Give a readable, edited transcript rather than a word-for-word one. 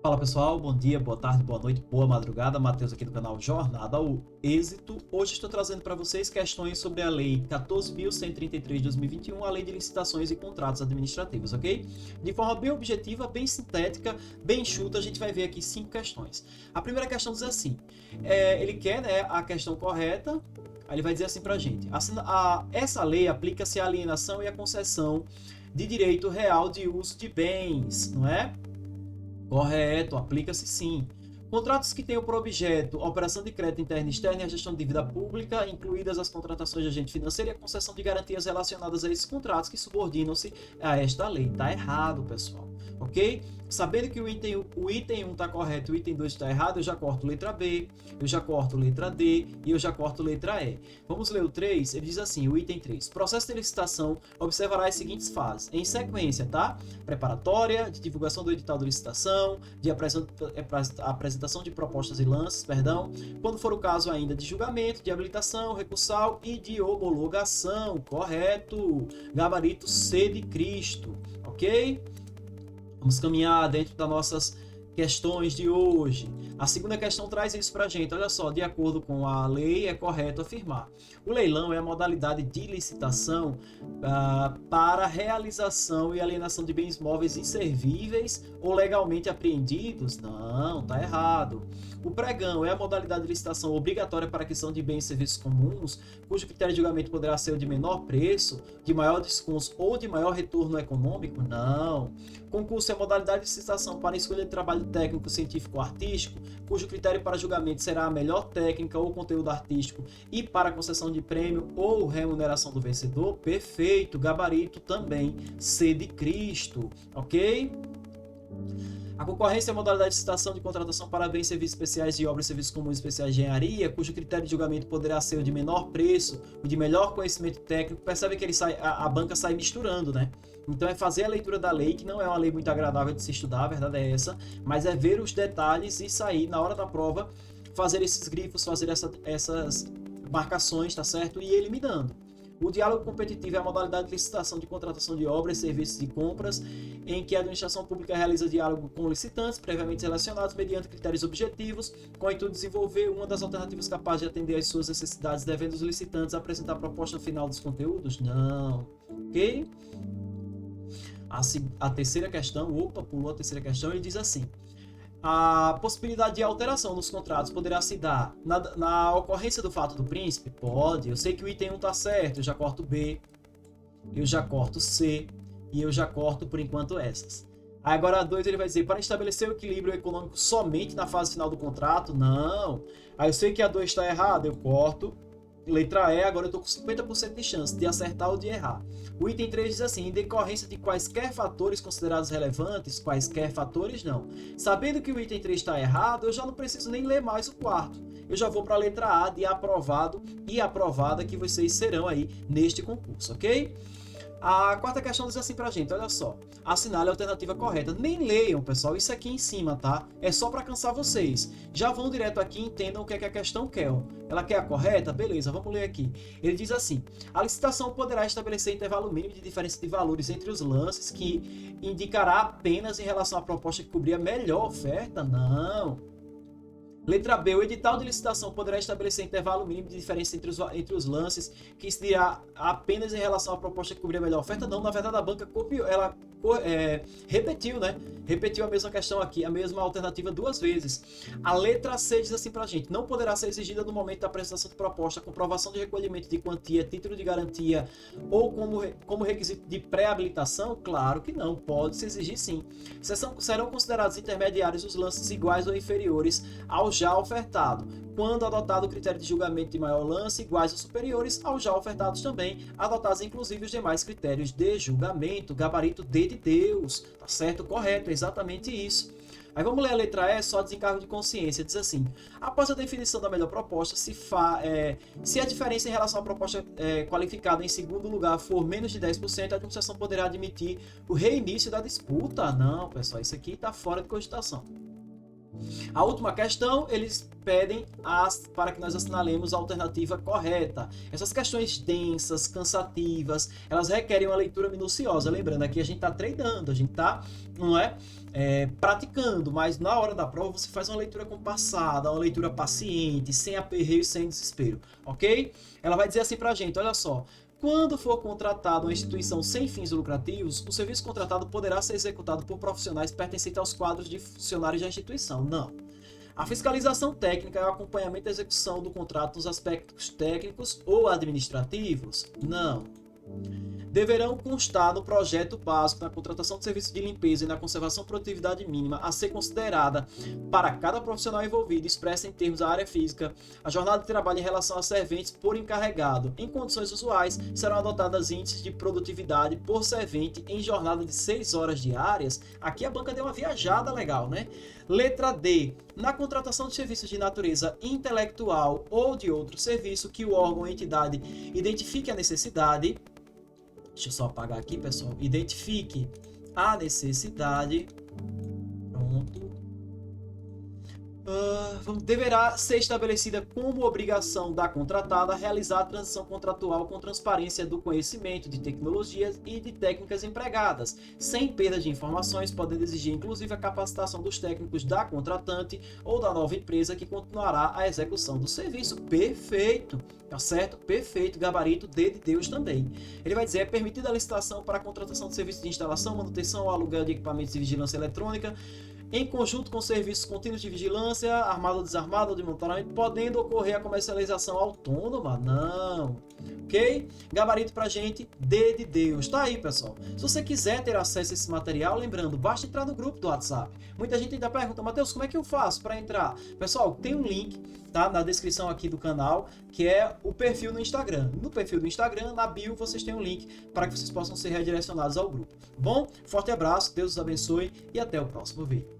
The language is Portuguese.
Fala pessoal, bom dia, boa tarde, boa noite, boa madrugada. Matheus aqui do canal Jornada ao Êxito. Hoje estou trazendo para vocês questões sobre a Lei 14.133 de 2021, a Lei de Licitações e Contratos Administrativos, ok? De forma bem objetiva, bem sintética, bem enxuta, a gente vai ver aqui 5 questões. A primeira questão diz assim, ele quer a questão correta, aí ele vai dizer assim para a gente, essa lei aplica-se à alienação e à concessão de direito real de uso de bens, não é? Correto, aplica-se sim. Contratos que tenham por objeto a operação de crédito interno e externo e a gestão de dívida pública, incluídas as contratações de agente financeiro e a concessão de garantias relacionadas a esses contratos que subordinam-se a esta lei. Está errado, pessoal. Ok? Sabendo que o item 1 está correto e o item 2 está errado, eu já corto letra B, eu já corto letra D e eu já corto letra E. Vamos ler o 3? Ele diz assim, o item 3. Processo de licitação observará as seguintes fases. Em sequência, tá? Preparatória, de divulgação do edital de licitação, de apresentação de propostas e lances, perdão. Quando for o caso ainda de julgamento, de habilitação, recursal e de homologação. Correto. Gabarito C de Cristo. Ok? Vamos caminhar dentro das nossas questões de hoje. A segunda questão traz isso para a gente. Olha só, de acordo com a lei, é correto afirmar. O leilão é a modalidade de licitação para realização e alienação de bens móveis inservíveis ou legalmente apreendidos? Não, está errado. O pregão é a modalidade de licitação obrigatória para aquisição de bens e serviços comuns, cujo critério de julgamento poderá ser o de menor preço, de maior desconto ou de maior retorno econômico? Não. Concurso é a modalidade de licitação para escolha de trabalho técnico, científico ou artístico, cujo critério para julgamento será a melhor técnica ou conteúdo artístico e para concessão de prêmio ou remuneração do vencedor? Perfeito. Gabarito também C de Cristo. Ok? A concorrência é a modalidade de licitação de contratação para bens e serviços especiais de obras e serviços comuns especiais de engenharia, cujo critério de julgamento poderá ser o de menor preço, o de melhor conhecimento técnico. Percebe que a banca sai misturando, né? Então é fazer a leitura da lei, que não é uma lei muito agradável de se estudar, a verdade é essa, mas é ver os detalhes e sair na hora da prova, fazer esses grifos, fazer essas marcações, tá certo? E eliminando. O diálogo competitivo é a modalidade de licitação de contratação de obras, serviços e compras, em que a administração pública realiza diálogo com licitantes previamente selecionados mediante critérios objetivos, com o intuito de desenvolver uma das alternativas capazes de atender às suas necessidades, devendo os licitantes apresentar a proposta final dos conteúdos? Não. Ok? A terceira questão, pulou a terceira questão, ele diz assim: a possibilidade de alteração nos contratos poderá se dar na ocorrência do fato do príncipe? Pode. Eu sei que o item 1 está certo, eu já corto B, eu já corto C e eu já corto por enquanto essas. Agora a 2 ele vai dizer, para estabelecer o equilíbrio econômico somente na fase final do contrato? Não. Aí eu sei que a 2 está errada, eu corto. Letra E, agora eu estou com 50% de chance de acertar ou de errar. O item 3 diz assim, em decorrência de quaisquer fatores considerados relevantes, quaisquer fatores não. Sabendo que o item 3 está errado, eu já não preciso nem ler mais o quarto. Eu já vou para a letra A de aprovado e aprovada que vocês serão aí neste concurso, ok? A quarta questão diz assim pra gente, olha só, assinale a alternativa correta. Nem leiam, pessoal, isso aqui em cima, tá? É só para cansar vocês. Já vão direto aqui e entendam o que é que a questão quer. Ela quer a correta? Beleza, vamos ler aqui. Ele diz assim, a licitação poderá estabelecer intervalo mínimo de diferença de valores entre os lances que indicará apenas em relação à proposta que cobrir a melhor oferta? Não. Letra B, o edital de licitação poderá estabelecer intervalo mínimo de diferença entre os lances, que se dirá apenas em relação à proposta que cobrir a melhor oferta? Não, na verdade a banca copiou, ela repetiu, né? Repetiu a mesma questão aqui, a mesma alternativa duas vezes. A letra C diz assim pra gente, não poderá ser exigida no momento da apresentação de proposta, comprovação de recolhimento de quantia, título de garantia ou como requisito de pré-habilitação? Claro que não, pode se exigir sim. Serão considerados intermediários os lances iguais ou inferiores ao já ofertado, quando adotado o critério de julgamento de maior lance, iguais ou superiores ao já ofertados também, adotados inclusive os demais critérios de julgamento. Gabarito D de Deus, tá certo? Correto, é exatamente isso. Aí vamos ler a letra E, só desencargo de consciência, diz assim, após a definição da melhor proposta, se a diferença em relação à proposta qualificada em segundo lugar for menos de 10%, a administração poderá admitir o reinício da disputa? Não, pessoal, isso aqui está fora de cogitação. A última questão, eles pedem para que nós assinalemos a alternativa correta. Essas questões densas, cansativas, elas requerem uma leitura minuciosa. Lembrando, aqui a gente está treinando, a gente está, não é, praticando, mas na hora da prova você faz uma leitura compassada, uma leitura paciente, sem aperreio e sem desespero, ok? Ela vai dizer assim para a gente, olha só, quando for contratada uma instituição sem fins lucrativos, o serviço contratado poderá ser executado por profissionais pertencentes aos quadros de funcionários da instituição. Não. A fiscalização técnica é o acompanhamento da execução do contrato nos aspectos técnicos ou administrativos? Não. Deverão constar no projeto básico, na contratação de serviços de limpeza e na conservação de produtividade mínima a ser considerada para cada profissional envolvido, expressa em termos da área física, a jornada de trabalho em relação a serventes por encarregado. Em condições usuais, serão adotadas índices de produtividade por servente em jornada de 6 horas diárias. Aqui a banca deu uma viajada legal, né? Letra D. Na contratação de serviços de natureza intelectual ou de outro serviço que o órgão ou entidade identifique a necessidade. Deixa eu só apagar aqui, pessoal. Identifique a necessidade. Pronto. Deverá ser estabelecida como obrigação da contratada realizar a transição contratual com transparência do conhecimento de tecnologias e de técnicas empregadas, sem perda de informações, podendo exigir inclusive a capacitação dos técnicos da contratante ou da nova empresa que continuará a execução do serviço. Perfeito, tá certo? Perfeito, gabarito D de Deus também. Ele vai dizer, é permitida a licitação para a contratação de serviços de instalação, manutenção ou aluguel de equipamentos de vigilância eletrônica, em conjunto com serviços contínuos de vigilância, armado ou desarmado ou de monitoramento, podendo ocorrer a comercialização autônoma? Não. Ok? Gabarito pra gente, D de Deus. Tá aí, pessoal. Se você quiser ter acesso a esse material, lembrando, basta entrar no grupo do WhatsApp. Muita gente ainda pergunta, Matheus, como é que eu faço para entrar? Pessoal, tem um link, tá, na descrição aqui do canal, que é o perfil no Instagram. No perfil do Instagram, na bio, vocês têm um link para que vocês possam ser redirecionados ao grupo. Bom, forte abraço, Deus os abençoe e até o próximo vídeo.